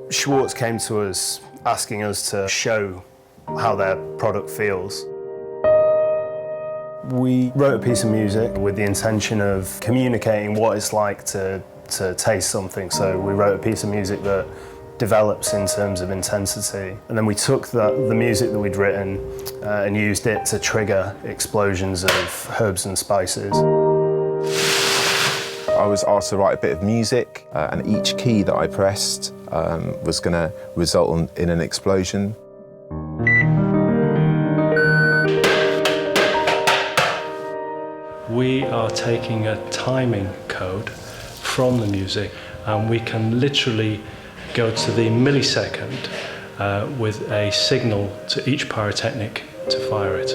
Schwartz came to us asking us to show how their product feels. We wrote a piece of music with the intention of communicating what it's like to taste something. So we wrote a piece of music that develops in terms of intensity. And then we took the music that we'd written and used it to trigger explosions of herbs and spices. I was asked to write a bit of music, and each key that I pressed was going to result in an explosion. We are taking a timing code from the music, and we can literally go to the millisecond with a signal to each pyrotechnic to fire it.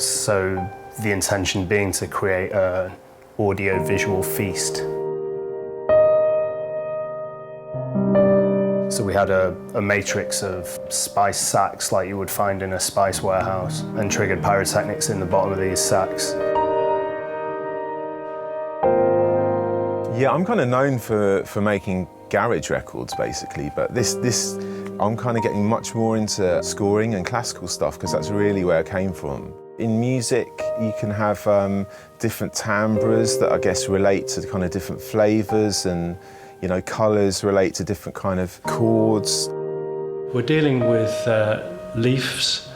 So the intention being to create an audio-visual feast. So we had a matrix of spice sacks like you would find in a spice warehouse, and triggered pyrotechnics in the bottom of these sacks. Yeah, I'm kind of known for making garage records basically, but this I'm kind of getting much more into scoring and classical stuff because that's really where it came from. In music, you can have different timbres that I guess relate to kind of different flavours, and you know, colours relate to different kind of chords. We're dealing with leaves,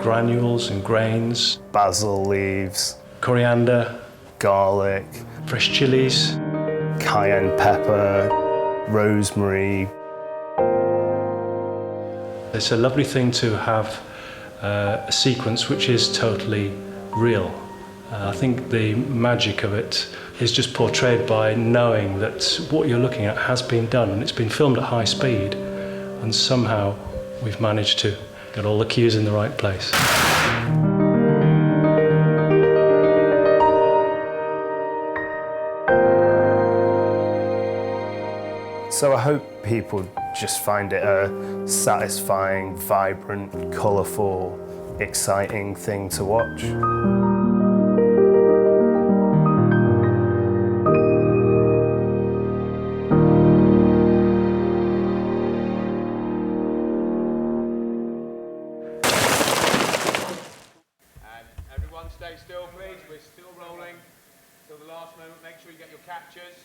granules and grains, Basil leaves, coriander, garlic, fresh chilies, cayenne pepper, rosemary. It's a lovely thing to have a sequence which is totally real. I think the magic of it is just portrayed by knowing that what you're looking at has been done, and it's been filmed at high speed, and somehow we've managed to get all the cues in the right place. So I hope people just find it a satisfying, vibrant, colourful, exciting thing to watch. And everyone stay still, please. We're still rolling till the last moment. Make sure you get your captures.